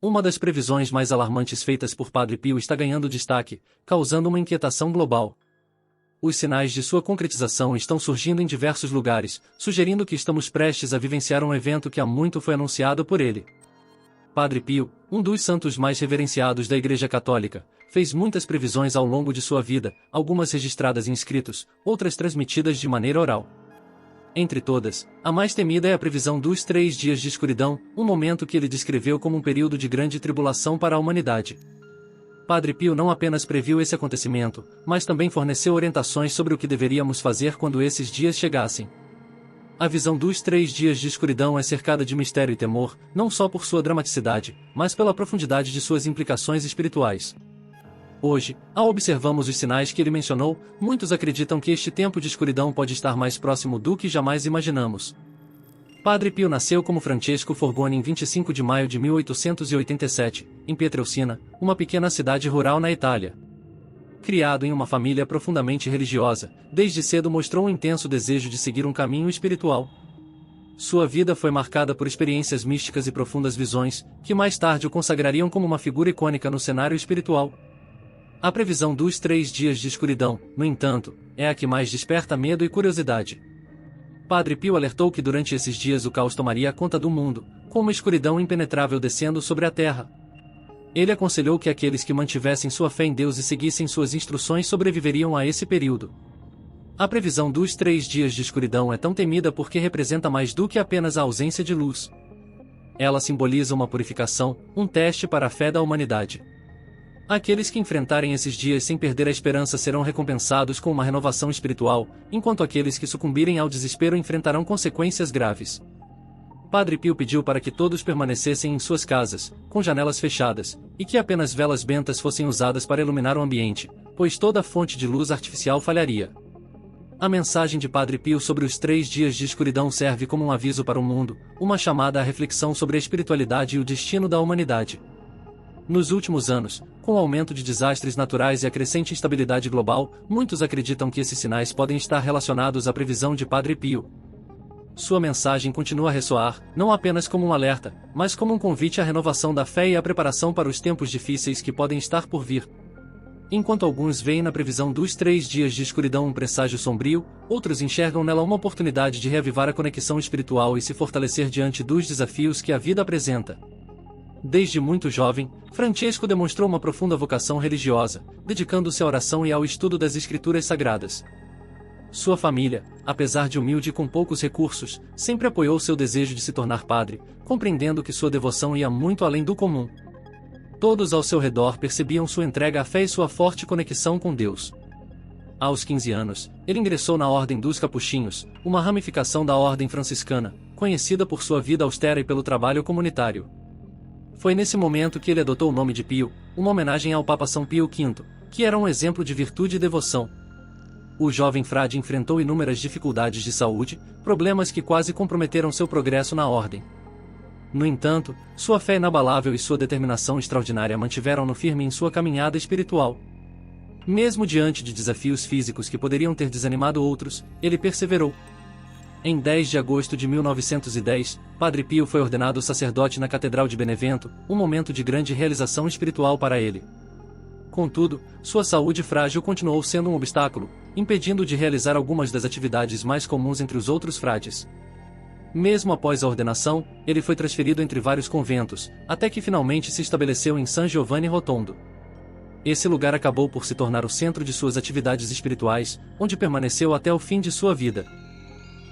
Uma das previsões mais alarmantes feitas por Padre Pio está ganhando destaque, causando uma inquietação global. Os sinais de sua concretização estão surgindo em diversos lugares, sugerindo que estamos prestes a vivenciar um evento que há muito foi anunciado por ele. Padre Pio, um dos santos mais reverenciados da Igreja Católica, fez muitas previsões ao longo de sua vida, algumas registradas em escritos, outras transmitidas de maneira oral. Entre todas, a mais temida é a previsão dos 3 dias de escuridão, um momento que ele descreveu como um período de grande tribulação para a humanidade. Padre Pio não apenas previu esse acontecimento, mas também forneceu orientações sobre o que deveríamos fazer quando esses dias chegassem. A visão dos 3 dias de escuridão é cercada de mistério e temor, não só por sua dramaticidade, mas pela profundidade de suas implicações espirituais. Hoje, ao observarmos os sinais que ele mencionou, muitos acreditam que este tempo de escuridão pode estar mais próximo do que jamais imaginamos. Padre Pio nasceu como Francesco Forgoni em 25 de maio de 1887, em Pietrelcina, uma pequena cidade rural na Itália. Criado em uma família profundamente religiosa, desde cedo mostrou um intenso desejo de seguir um caminho espiritual. Sua vida foi marcada por experiências místicas e profundas visões, que mais tarde o consagrariam como uma figura icônica no cenário espiritual. A previsão dos 3 dias de escuridão, no entanto, é a que mais desperta medo e curiosidade. Padre Pio alertou que durante esses dias o caos tomaria conta do mundo, com uma escuridão impenetrável descendo sobre a terra. Ele aconselhou que aqueles que mantivessem sua fé em Deus e seguissem suas instruções sobreviveriam a esse período. A previsão dos 3 dias de escuridão é tão temida porque representa mais do que apenas a ausência de luz. Ela simboliza uma purificação, um teste para a fé da humanidade. Aqueles que enfrentarem esses dias sem perder a esperança serão recompensados com uma renovação espiritual, enquanto aqueles que sucumbirem ao desespero enfrentarão consequências graves. Padre Pio pediu para que todos permanecessem em suas casas, com janelas fechadas, e que apenas velas bentas fossem usadas para iluminar o ambiente, pois toda fonte de luz artificial falharia. A mensagem de Padre Pio sobre os 3 dias de escuridão serve como um aviso para o mundo, uma chamada à reflexão sobre a espiritualidade e o destino da humanidade. Nos últimos anos, com o aumento de desastres naturais e a crescente instabilidade global, muitos acreditam que esses sinais podem estar relacionados à previsão de Padre Pio. Sua mensagem continua a ressoar, não apenas como um alerta, mas como um convite à renovação da fé e à preparação para os tempos difíceis que podem estar por vir. Enquanto alguns veem na previsão dos 3 dias de escuridão um presságio sombrio, outros enxergam nela uma oportunidade de reavivar a conexão espiritual e se fortalecer diante dos desafios que a vida apresenta. Desde muito jovem, Francesco demonstrou uma profunda vocação religiosa, dedicando-se à oração e ao estudo das Escrituras Sagradas. Sua família, apesar de humilde e com poucos recursos, sempre apoiou seu desejo de se tornar padre, compreendendo que sua devoção ia muito além do comum. Todos ao seu redor percebiam sua entrega à fé e sua forte conexão com Deus. Aos 15 anos, ele ingressou na Ordem dos Capuchinhos, uma ramificação da Ordem Franciscana, conhecida por sua vida austera e pelo trabalho comunitário. Foi nesse momento que ele adotou o nome de Pio, uma homenagem ao Papa São Pio V, que era um exemplo de virtude e devoção. O jovem frade enfrentou inúmeras dificuldades de saúde, problemas que quase comprometeram seu progresso na ordem. No entanto, sua fé inabalável e sua determinação extraordinária mantiveram-no firme em sua caminhada espiritual. Mesmo diante de desafios físicos que poderiam ter desanimado outros, ele perseverou. Em 10 de agosto de 1910, Padre Pio foi ordenado sacerdote na Catedral de Benevento, um momento de grande realização espiritual para ele. Contudo, sua saúde frágil continuou sendo um obstáculo, impedindo-o de realizar algumas das atividades mais comuns entre os outros frades. Mesmo após a ordenação, ele foi transferido entre vários conventos, até que finalmente se estabeleceu em San Giovanni Rotondo. Esse lugar acabou por se tornar o centro de suas atividades espirituais, onde permaneceu até o fim de sua vida.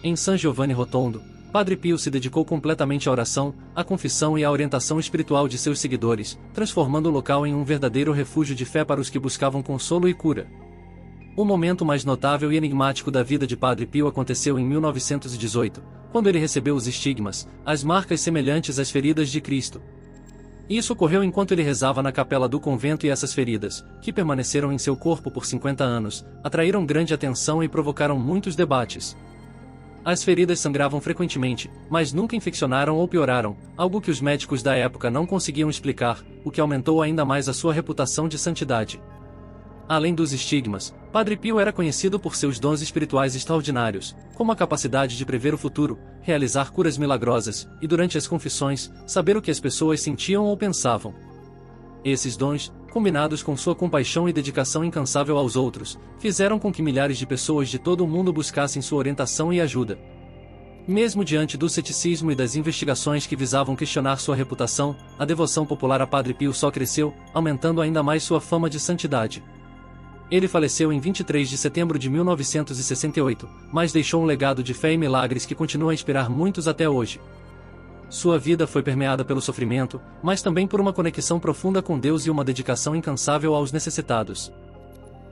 Em San Giovanni Rotondo, Padre Pio se dedicou completamente à oração, à confissão e à orientação espiritual de seus seguidores, transformando o local em um verdadeiro refúgio de fé para os que buscavam consolo e cura. O momento mais notável e enigmático da vida de Padre Pio aconteceu em 1918, quando ele recebeu os estigmas, as marcas semelhantes às feridas de Cristo. Isso ocorreu enquanto ele rezava na capela do convento e essas feridas, que permaneceram em seu corpo por 50 anos, atraíram grande atenção e provocaram muitos debates. As feridas sangravam frequentemente, mas nunca infeccionaram ou pioraram, algo que os médicos da época não conseguiam explicar, o que aumentou ainda mais a sua reputação de santidade. Além dos estigmas, Padre Pio era conhecido por seus dons espirituais extraordinários, como a capacidade de prever o futuro, realizar curas milagrosas, e durante as confissões, saber o que as pessoas sentiam ou pensavam. Esses dons, combinados com sua compaixão e dedicação incansável aos outros, fizeram com que milhares de pessoas de todo o mundo buscassem sua orientação e ajuda. Mesmo diante do ceticismo e das investigações que visavam questionar sua reputação, a devoção popular a Padre Pio só cresceu, aumentando ainda mais sua fama de santidade. Ele faleceu em 23 de setembro de 1968, mas deixou um legado de fé e milagres que continua a inspirar muitos até hoje. Sua vida foi permeada pelo sofrimento, mas também por uma conexão profunda com Deus e uma dedicação incansável aos necessitados.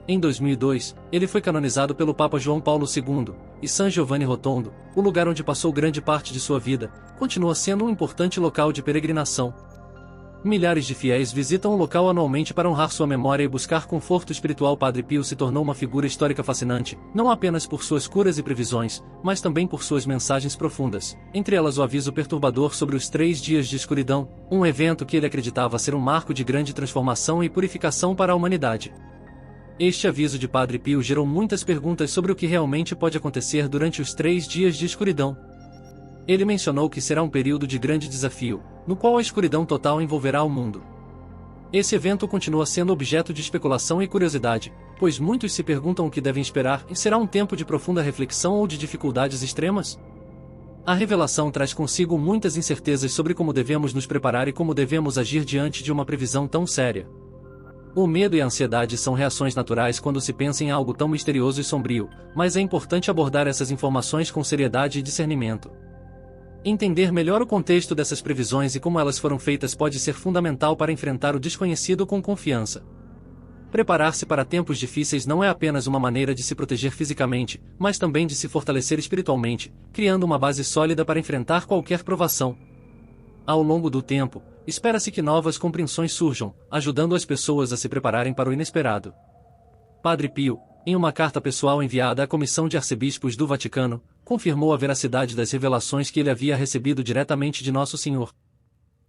Em 2002, ele foi canonizado pelo Papa João Paulo II, e San Giovanni Rotondo, o lugar onde passou grande parte de sua vida, continua sendo um importante local de peregrinação. Milhares de fiéis visitam o local anualmente para honrar sua memória e buscar conforto espiritual. Padre Pio se tornou uma figura histórica fascinante, não apenas por suas curas e previsões, mas também por suas mensagens profundas, entre elas o aviso perturbador sobre os 3 dias de escuridão, um evento que ele acreditava ser um marco de grande transformação e purificação para a humanidade. Este aviso de Padre Pio gerou muitas perguntas sobre o que realmente pode acontecer durante os 3 dias de escuridão. Ele mencionou que será um período de grande desafio, no qual a escuridão total envolverá o mundo. Esse evento continua sendo objeto de especulação e curiosidade, pois muitos se perguntam o que devem esperar e será um tempo de profunda reflexão ou de dificuldades extremas? A revelação traz consigo muitas incertezas sobre como devemos nos preparar e como devemos agir diante de uma previsão tão séria. O medo e a ansiedade são reações naturais quando se pensa em algo tão misterioso e sombrio, mas é importante abordar essas informações com seriedade e discernimento. Entender melhor o contexto dessas previsões e como elas foram feitas pode ser fundamental para enfrentar o desconhecido com confiança. Preparar-se para tempos difíceis não é apenas uma maneira de se proteger fisicamente, mas também de se fortalecer espiritualmente, criando uma base sólida para enfrentar qualquer provação. Ao longo do tempo, espera-se que novas compreensões surjam, ajudando as pessoas a se prepararem para o inesperado. Padre Pio, em uma carta pessoal enviada à Comissão de Arcebispos do Vaticano, confirmou a veracidade das revelações que ele havia recebido diretamente de Nosso Senhor.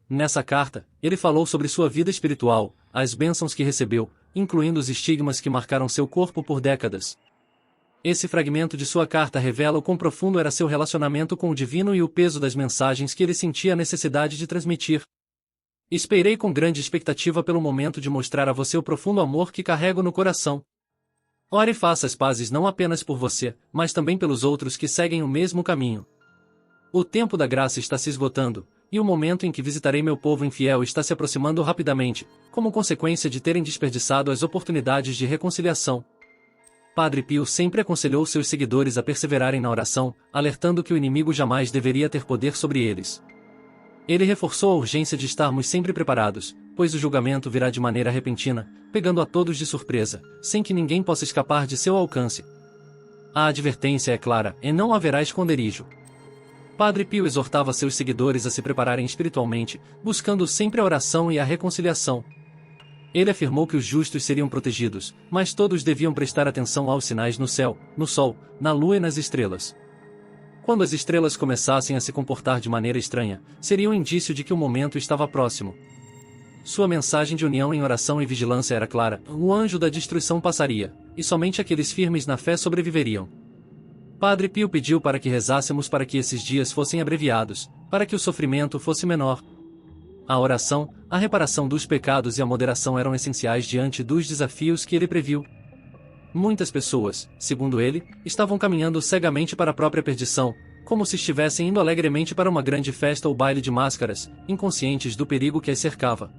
Nessa carta, ele falou sobre sua vida espiritual, as bênçãos que recebeu, incluindo os estigmas que marcaram seu corpo por décadas. Esse fragmento de sua carta revela o quão profundo era seu relacionamento com o divino e o peso das mensagens que ele sentia a necessidade de transmitir. Esperei com grande expectativa pelo momento de mostrar a você o profundo amor que carrego no coração. Ore e faça as pazes não apenas por você, mas também pelos outros que seguem o mesmo caminho. O tempo da graça está se esgotando, e o momento em que visitarei meu povo infiel está se aproximando rapidamente, como consequência de terem desperdiçado as oportunidades de reconciliação. Padre Pio sempre aconselhou seus seguidores a perseverarem na oração, alertando que o inimigo jamais deveria ter poder sobre eles. Ele reforçou a urgência de estarmos sempre preparados, pois o julgamento virá de maneira repentina, pegando a todos de surpresa, sem que ninguém possa escapar de seu alcance. A advertência é clara, e não haverá esconderijo. Padre Pio exortava seus seguidores a se prepararem espiritualmente, buscando sempre a oração e a reconciliação. Ele afirmou que os justos seriam protegidos, mas todos deviam prestar atenção aos sinais no céu, no sol, na lua e nas estrelas. Quando as estrelas começassem a se comportar de maneira estranha, seria um indício de que o momento estava próximo. Sua mensagem de união em oração e vigilância era clara: o anjo da destruição passaria, e somente aqueles firmes na fé sobreviveriam. Padre Pio pediu para que rezássemos para que esses dias fossem abreviados, para que o sofrimento fosse menor. A oração, a reparação dos pecados e a moderação eram essenciais diante dos desafios que ele previu. Muitas pessoas, segundo ele, estavam caminhando cegamente para a própria perdição, como se estivessem indo alegremente para uma grande festa ou baile de máscaras, inconscientes do perigo que as cercava.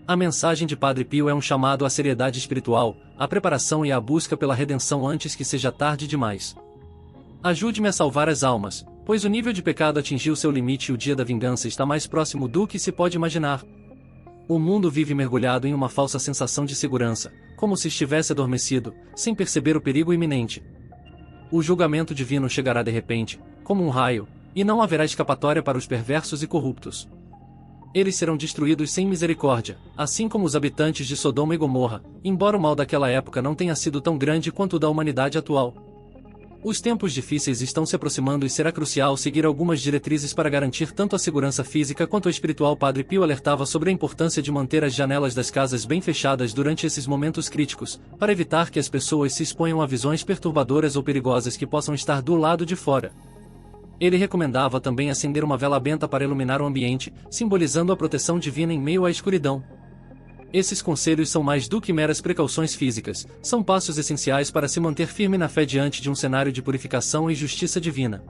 A mensagem de Padre Pio é um chamado à seriedade espiritual, à preparação e à busca pela redenção antes que seja tarde demais. Ajude-me a salvar as almas, pois o nível de pecado atingiu seu limite e o dia da vingança está mais próximo do que se pode imaginar. O mundo vive mergulhado em uma falsa sensação de segurança, como se estivesse adormecido, sem perceber o perigo iminente. O julgamento divino chegará de repente, como um raio, e não haverá escapatória para os perversos e corruptos. Eles serão destruídos sem misericórdia, assim como os habitantes de Sodoma e Gomorra, embora o mal daquela época não tenha sido tão grande quanto o da humanidade atual. Os tempos difíceis estão se aproximando e será crucial seguir algumas diretrizes para garantir tanto a segurança física quanto a espiritual. Padre Pio alertava sobre a importância de manter as janelas das casas bem fechadas durante esses momentos críticos, para evitar que as pessoas se exponham a visões perturbadoras ou perigosas que possam estar do lado de fora. Ele recomendava também acender uma vela benta para iluminar o ambiente, simbolizando a proteção divina em meio à escuridão. Esses conselhos são mais do que meras precauções físicas, são passos essenciais para se manter firme na fé diante de um cenário de purificação e justiça divina.